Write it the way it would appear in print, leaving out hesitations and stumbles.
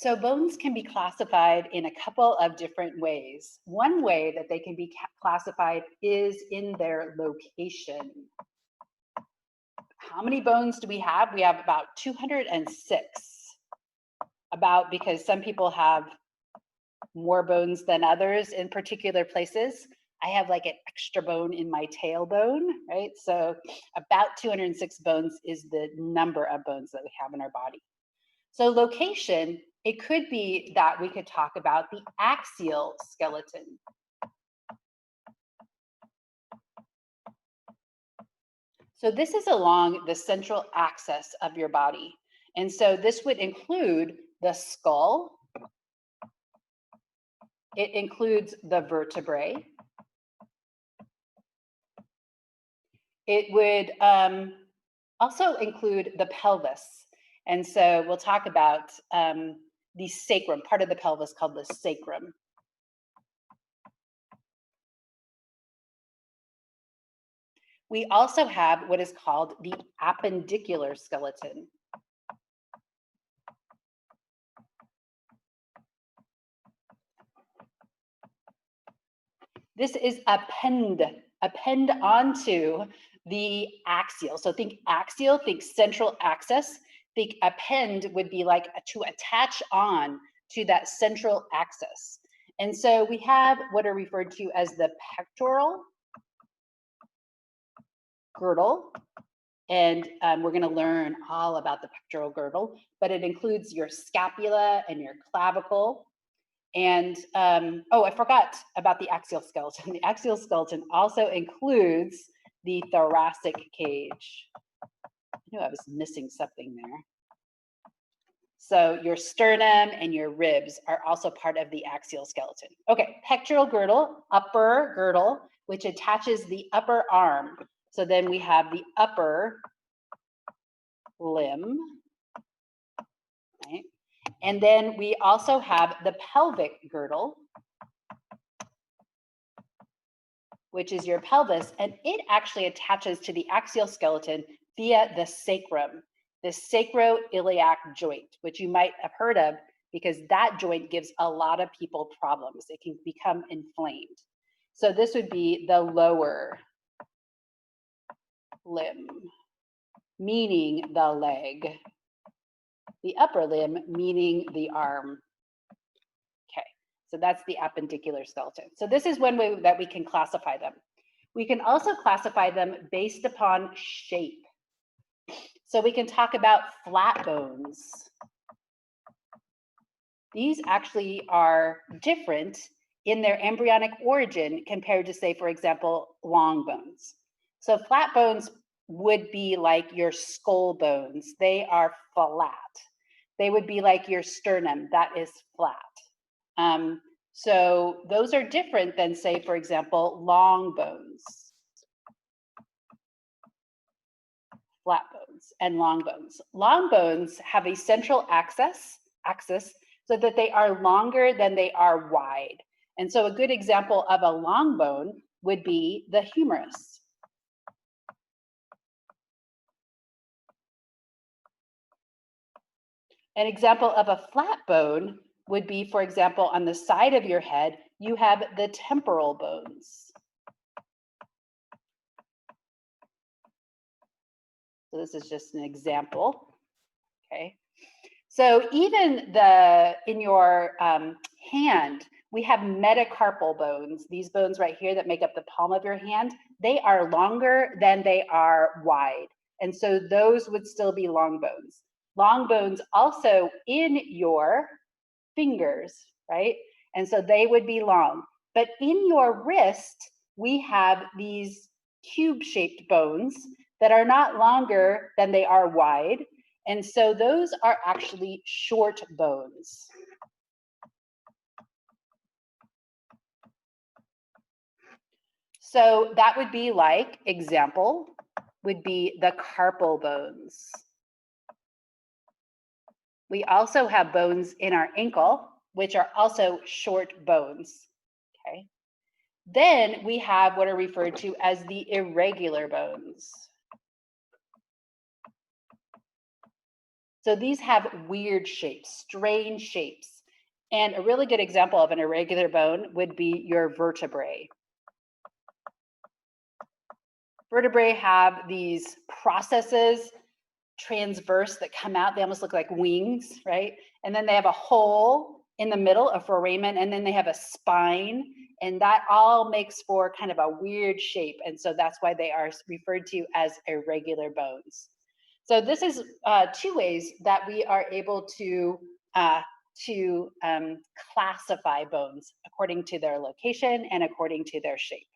So bones can be classified in a couple of different ways. One way that they can be classified is in their location. How many bones do we have? We have about 206. Because some people have more bones than others in particular places. I have like an extra bone in my tailbone, right? So about 206 bones is the number of bones that we have in our body. So location, it could be that we could talk about the axial skeleton. So this is along the central axis of your body. And so this would include the skull. It includes the vertebrae. It would also include the pelvis. And so we'll talk about the sacrum, part of the pelvis called the sacrum. We also have what is called the appendicular skeleton. This is append onto the axial. So think axial, think central axis. Think append would be like to attach on to that central axis. And so we have what are referred to as the pectoral girdle. And we're going to learn all about the pectoral girdle, but it includes your scapula and your clavicle. And oh, I forgot about the axial skeleton. The axial skeleton also includes the thoracic cage. I knew I was missing something there. So your sternum and your ribs are also part of the axial skeleton. Okay, pectoral girdle, upper girdle, which attaches the upper arm. So then we have the upper limb, right? And then we also have the pelvic girdle, which is your pelvis, and it actually attaches to the axial skeleton via the sacrum, the sacroiliac joint, which you might have heard of because that joint gives a lot of people problems. It can become inflamed. So this would be the lower limb, meaning the leg. The upper limb, meaning the arm. Okay, so that's the appendicular skeleton. So this is one way that we can classify them. We can also classify them based upon shape. So we can talk about flat bones. These actually are different in their embryonic origin compared to, say, for example, long bones. So flat bones would be like your skull bones. They are flat. They would be like your sternum, that is flat. So those are different than, say, for example, long bones. Flat bones and long bones. Long bones have a central axis so that they are longer than they are wide. And so a good example of a long bone would be the humerus. An example of a flat bone would be, for example, on the side of your head, you have the temporal bones. So this is just an example, okay? So even in your hand, we have metacarpal bones. These bones right here that make up the palm of your hand, they are longer than they are wide. And so those would still be long bones. Long bones also in your fingers, right? And so they would be long. But in your wrist, we have these cube-shaped bones that are not longer than they are wide. And so those are actually short bones. So that would be like, example, would be the carpal bones. We also have bones in our ankle, which are also short bones, okay? Then we have what are referred to as the irregular bones. So these have weird shapes, strange shapes. And a really good example of an irregular bone would be your vertebrae. Vertebrae have these processes transverse that come out. They almost look like wings, right? And then they have a hole in the middle, a foramen, and then they have a spine. And that all makes for kind of a weird shape. And so that's why they are referred to as irregular bones. So this is two ways that we are able to classify bones according to their location and according to their shape.